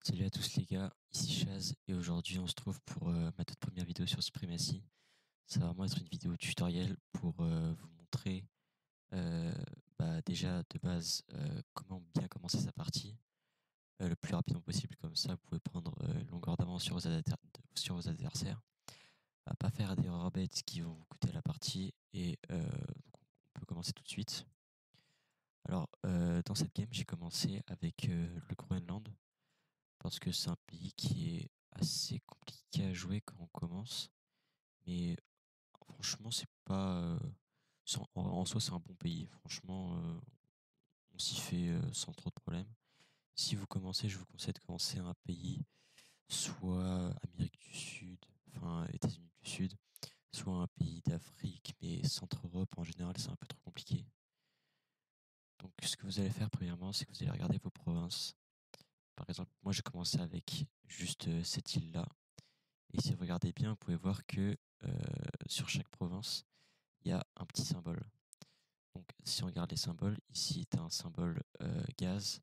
Salut à tous les gars, ici Chaz et aujourd'hui on se trouve pour ma toute première vidéo sur Supremacy. Ça va vraiment être une vidéo tutoriel pour vous montrer déjà de base comment bien commencer sa partie le plus rapidement possible, comme ça vous pouvez prendre longueur d'avance sur vos adversaires, à pas faire d'erreurs bêtes qui vont vous coûter la partie et donc on peut commencer tout de suite. Alors dans cette game j'ai commencé avec le Groenland parce que c'est un pays qui est assez compliqué à jouer quand on commence. Mais franchement, c'est pas. En soi, c'est un bon pays. Franchement, on s'y fait sans trop de problèmes. Si vous commencez, je vous conseille de commencer à un pays, soit Amérique du Sud, enfin États-Unis du Sud, soit un pays d'Afrique, mais Centre-Europe en général, c'est un peu trop compliqué. Donc, ce que vous allez faire premièrement, c'est que vous allez regarder vos provinces. Par exemple, moi, j'ai commencé avec juste cette île-là. Et si vous regardez bien, vous pouvez voir que sur chaque province, il y a un petit symbole. Donc si on regarde les symboles, ici tu as un symbole gaz,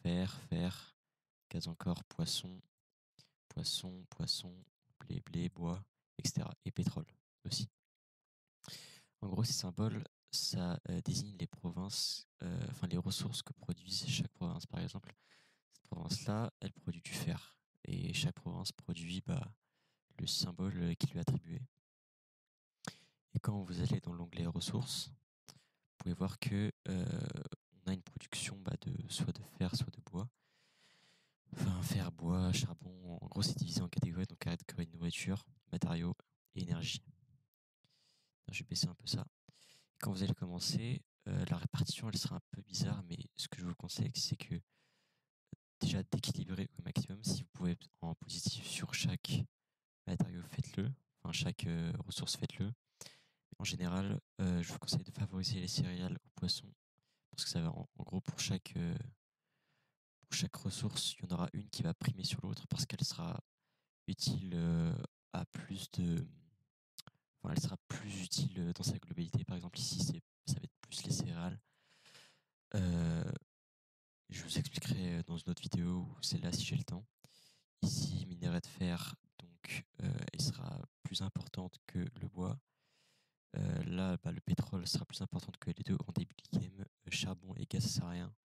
fer, gaz encore, poisson, poisson, blé, bois, etc. Et pétrole aussi. En gros, ces symboles, ça désigne les provinces, enfin les ressources que produisent chaque province. Par exemple, cette province-là, elle produit du fer. Et chaque province produit le symbole qui lui est attribué. Et quand vous allez dans l'onglet ressources, vous pouvez voir que on a une production de soit de fer, soit de bois. Enfin, fer, bois, charbon. En gros, c'est divisé en catégories, donc catégorie de nourriture, matériaux et énergie. Je vais baisser un peu ça. Et quand vous allez commencer, la répartition, elle sera un peu bizarre, mais ce que je vous conseille, c'est que déjà d'équilibrer au maximum. Si vous pouvez être en positif sur chaque matériau, faites-le. Enfin, chaque ressource, faites-le. En général, je vous conseille de favoriser les céréales aux poissons, parce que ça va en gros pour chaque ressource, il y en aura une qui va primer sur l'autre parce qu'elle sera utile à plus de. Enfin, elle sera plus utile dans sa globalité. Par exemple, ici, ça va être plus les céréales. Euh, je vous expliquerai dans une autre vidéo, ou celle-là si j'ai le temps. Ici, minerai de fer, donc elle sera plus importante que le bois. Là, le pétrole sera plus important que les deux en début de game. Charbon et gaz, ça sert à rien.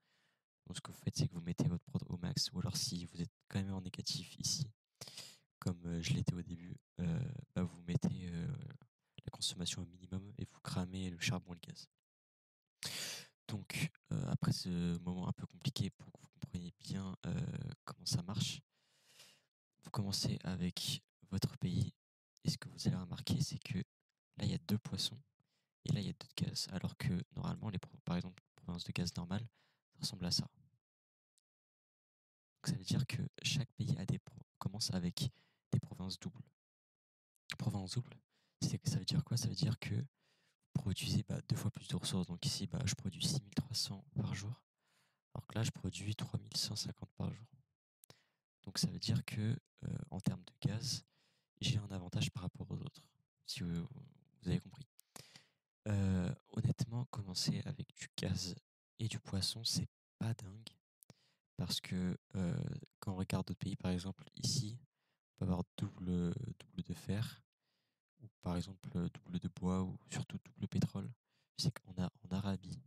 Donc, ce que vous faites, c'est que vous mettez votre prod au max, ou alors si vous êtes quand même en négatif ici, comme je l'étais au début, vous mettez la consommation au minimum et vous cramez le charbon et le gaz. Donc, après ce moment un peu compliqué pour que vous compreniez bien comment ça marche, vous commencez avec votre pays. Et ce que vous allez remarquer, c'est que là, il y a deux poissons et là, il y a deux de gaz. Alors que normalement, par exemple, les provinces de gaz normales, ça ressemble à ça. Donc, ça veut dire que chaque pays commence avec des provinces doubles. Province double, ça veut dire quoi? Ça veut dire que vous produisez deux fois plus de ressources. Donc ici, je produis 6300 par jour, alors que là, je produis 3150 par jour. Donc ça veut dire que en termes de gaz, j'ai un avantage par rapport aux autres, si vous avez compris. Honnêtement, commencer avec du gaz et du poisson, c'est pas dingue. Parce que quand on regarde d'autres pays, par exemple ici, on peut avoir double de fer, ou par exemple double de bois, ou surtout double pétrole. Je sais qu'on a en Arabie,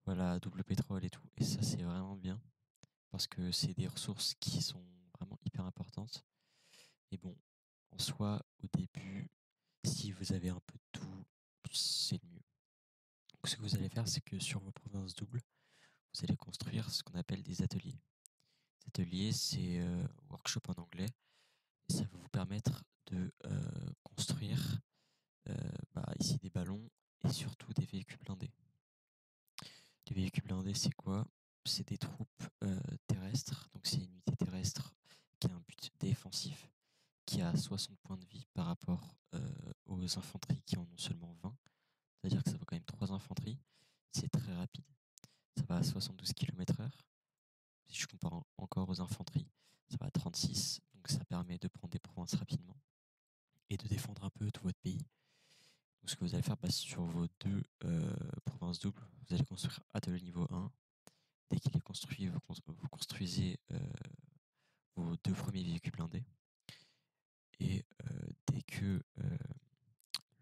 voilà, double pétrole et tout. Et ça, c'est vraiment bien, parce que c'est des ressources qui sont vraiment hyper importantes. Et bon, en soi, au début, si vous avez un peu de tout, c'est le mieux. Donc ce que vous allez faire, c'est que sur vos provinces doubles, vous allez construire ce qu'on appelle des ateliers. Les ateliers, c'est workshop en anglais. Et ça va vous permettre de construire ici des ballons et surtout des véhicules blindés. Les véhicules blindés, c'est quoi? C'est des troupes terrestres, donc c'est une unité terrestre qui a un but défensif, qui a 60 points de vie par rapport aux infanteries qui en ont seulement 20. C'est-à-dire que ça vaut quand même 3 infanteries. C'est très rapide. Ça va à 72 km/h. Si je compare encore aux infanteries, ça va à 36. Donc ça permet de prendre des provinces rapidement et de défendre un peu tout votre pays. Donc ce que vous allez faire, sur vos deux provinces doubles, vous allez construire atelier niveau 1. Dès qu'il est construit, vous construisez vos 2 premiers véhicules blindés. Et dès que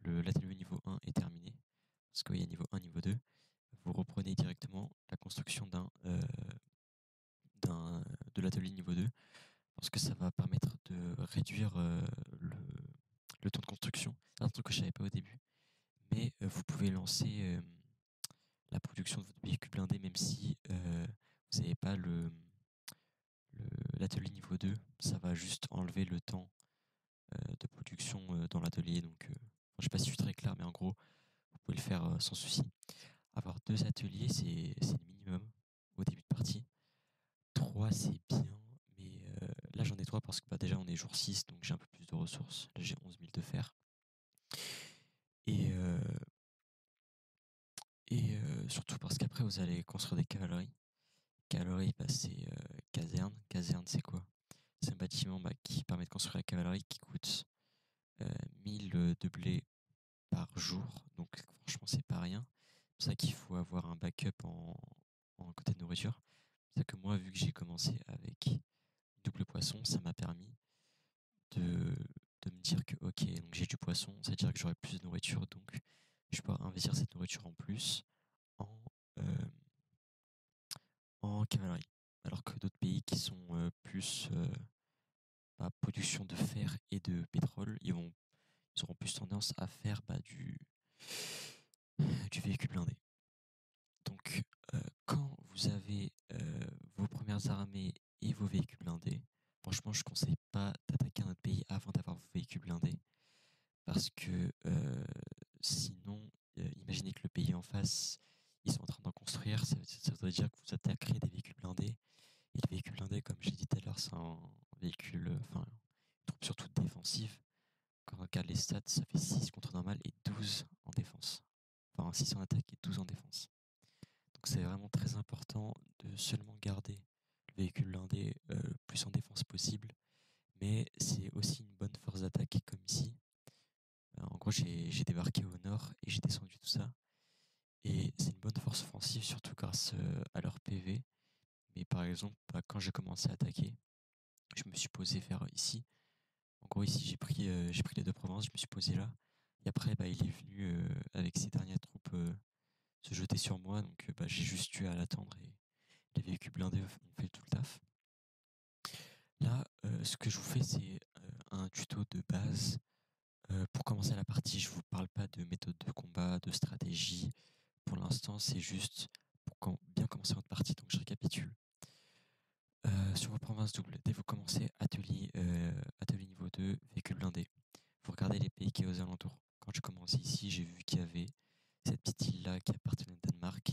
l'atelier niveau 1 est terminé, parce qu'il y a niveau 1, niveau 2, vous reprenez directement la construction de l'atelier niveau 2, parce que ça va permettre de réduire le temps de construction. C'est un truc que je ne savais pas au début, mais vous pouvez lancer la production de votre véhicule blindé même si vous n'avez pas l'atelier niveau 2. Ça va juste enlever le temps de production dans l'atelier. Donc, je sais pas si je suis très clair, mais en gros, vous pouvez le faire sans souci. Avoir 2 ateliers, c'est le minimum au début de partie. 3, c'est bien, mais là j'en ai 3 parce que déjà on est jour 6, donc j'ai un peu plus de ressources. Là j'ai 11 000 de fer. Et, surtout parce qu'après vous allez construire des cavaleries. Cavalerie, c'est caserne. Caserne, c'est quoi? C'est un bâtiment qui permet de construire la cavalerie qui coûte 1000 de blé par jour. Donc franchement, c'est pas rien. C'est pour ça qu'il faut avoir un backup en côté de nourriture. C'est ça que moi, vu que j'ai commencé avec double poisson, ça m'a permis de, de me dire que ok, donc j'ai du poisson, ça veut dire que j'aurai plus de nourriture, donc je peux investir cette nourriture en plus en, euh, en cavalerie. Alors que d'autres pays qui sont plus production de fer et de pétrole, ils auront plus tendance à faire du véhicule blindé. Donc, quand vous avez vos premières armées et vos véhicules blindés, franchement, je ne conseille pas d'attaquer un autre pays avant d'avoir vos véhicules blindés. Parce que sinon, imaginez que le pays en face, ils sont en train d'en construire, ça voudrait dire que vous attaquerez des véhicules blindés. Et le véhicule blindé, comme j'ai dit tout à l'heure, c'est un véhicule, une troupe surtout défensive. Quand on regarde les stats, ça fait 6 contre normal et 12 en défense. Enfin, 6 en attaque et 12 en défense. Donc c'est vraiment très important de seulement garder le véhicule blindé le plus en défense possible. Mais c'est aussi une bonne force d'attaque comme ici. En gros, j'ai débarqué au nord et j'ai descendu tout ça. Et c'est une bonne force offensive, surtout grâce à leur PV. Mais par exemple, quand j'ai commencé à attaquer, je me suis posé vers ici. En gros, ici, j'ai pris les 2 provinces, je me suis posé là. Et après, il est venu avec ses dernières troupes se jeter sur moi. Donc, j'ai juste eu à l'attendre et les véhicules blindés ont fait tout le taf. Là, ce que je vous fais, c'est un tuto de base. Pour commencer la partie, je vous parle pas de méthode de combat, de stratégie. Pour l'instant, c'est juste pour bien commencer votre partie. Donc, je récapitule. Sur vos provinces doubles, dès que vous commencez atelier niveau 2, véhicule blindé, vous regardez les pays qui sont aux alentours. Quand je commence ici, j'ai vu qu'il y avait cette petite île-là qui appartenait au Danemark.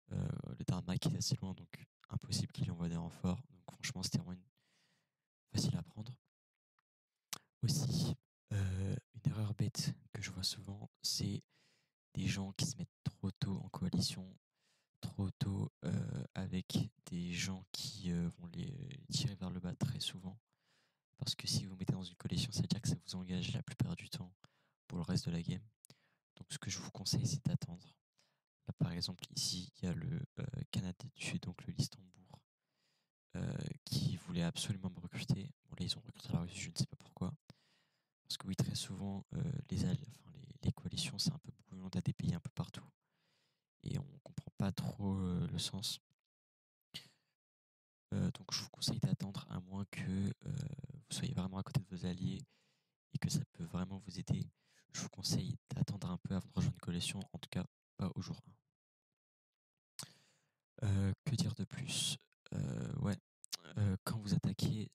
Le Danemark est assez loin, donc impossible qu'il y envoie des renforts. Donc franchement, c'était vraiment facile à prendre. Aussi, une erreur bête que je vois souvent, c'est des gens qui se mettent trop tôt en coalition, trop tôt avec des gens qui vont les tirer vers le bas très souvent. Parce que si vous mettez dans une coalition, ça veut dire que ça vous engage la plupart du temps pour le reste de la game. Donc ce que je vous conseille, c'est d'attendre. Là, par exemple, ici, il y a le Canada du Sud, donc le Luxembourg, qui voulait absolument me recruter. Bon, là, ils ont recruté la Russie, je ne sais pas pourquoi. Parce que oui, très souvent, les coalitions, c'est un peu brouillon, t'as des pays un peu partout. Et on comprend pas trop le sens. Donc je vous conseille d'attendre à moins que vous soyez vraiment à côté de vos alliés et que ça peut vraiment vous aider. Je vous conseille d'attendre un peu avant de rejoindre une coalition, en tout cas pas au jour 1. Que dire de plus? Quand vous attaquez,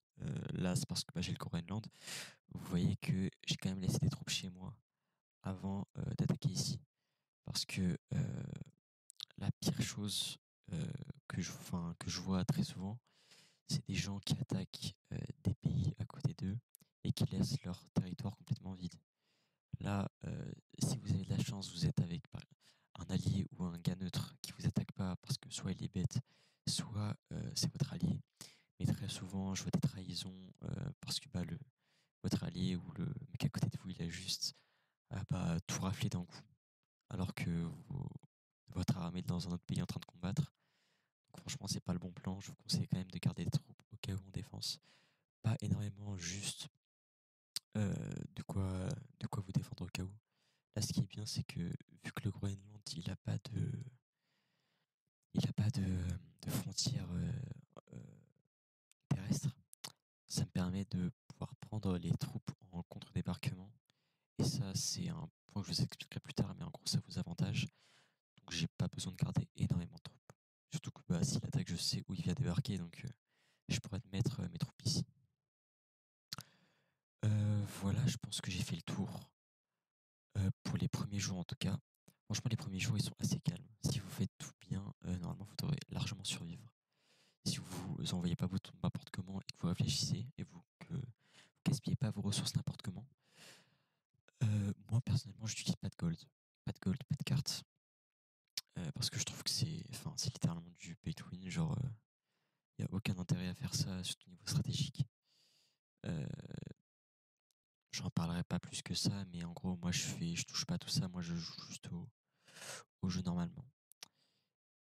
là c'est parce que j'ai le Groenland, vous voyez que j'ai quand même laissé des troupes chez moi avant d'attaquer ici. Parce que la pire chose que je vois très souvent, c'est des gens qui attaquent des pays à côté d'eux et qui laissent leur territoire complètement vide. Là, si vous avez de la chance, vous êtes avec un allié ou un gars neutre qui vous attaque pas parce que soit il est bête, soit c'est votre allié. Mais très souvent, je vois des trahisons parce que votre allié ou le mec à côté de vous, il a juste tout raflé d'un coup, alors que votre armée est dans un autre pays en train de combattre. Donc franchement, c'est pas le bon plan. Je vous conseille quand même de garder des troupes au cas où en défense. pas énormément, juste de quoi vous défendre au cas où. Là, ce qui est bien, c'est que vu que le Groenland, il a pas de frontières terrestres, ça me permet de pouvoir prendre les troupes en contre-débarquement. Et ça, c'est un point que je vous expliquerai plus tard, mais en gros, ça vous avantage. Donc, j'ai pas besoin de garder énormément de troupes. Surtout que bah, s'il attaque, je sais où il vient débarquer, donc je pourrais mettre mes troupes ici. Voilà, je pense que j'ai fait le tour. Pour les premiers jours en tout cas. Franchement, les premiers jours, ils sont assez calmes. Si vous faites tout bien, normalement, vous devrez largement survivre. Si vous envoyez pas votre n'importe comment et que vous réfléchissez et que vous gaspillez pas vos ressources n'importe comment. Moi, personnellement, je n'utilise pas de gold. Pas de gold, pas de cartes. Parce que je trouve que c'est littéralement du pay to win. Genre, il n'y a aucun intérêt à faire ça, surtout au niveau stratégique. Euh, J'en parlerai pas plus que ça, mais en gros, moi, je touche pas à tout ça. Moi, je joue juste au jeu normalement.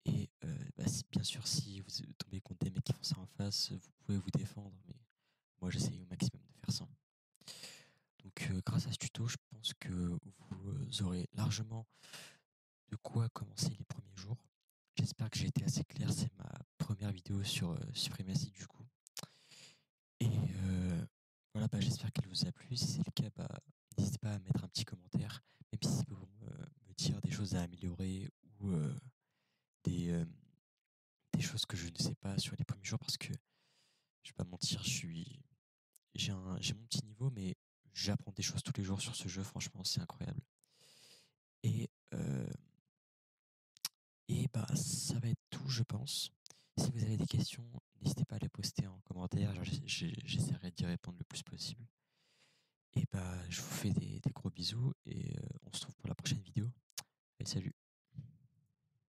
Et bah, bien sûr, si vous tombez contre des mecs qui font ça en face, vous pouvez vous défendre, mais moi j'essaye au maximum de faire ça. Donc grâce à ce tuto, je pense que vous aurez largement de quoi commencer les premiers jours. J'espère que j'ai été assez clair, c'est ma première vidéo sur Supremacy du coup. Et voilà, bah, j'espère qu'elle vous a plu. Si c'est le cas, bah, n'hésitez pas à mettre un petit commentaire, même si c'est pour me dire des choses à améliorer ou des, euh, des choses que je ne sais pas sur les premiers jours parce que je vais pas mentir, j'ai mon petit niveau, mais j'apprends des choses tous les jours sur ce jeu. Franchement, c'est incroyable. Et, euh, et bah, ça va être tout, je pense. Si vous avez des questions, n'hésitez pas à les poster en commentaire. J'essaierai d'y répondre le plus possible. Et bah, je vous fais des gros bisous et on se retrouve pour la prochaine vidéo. Allez, salut.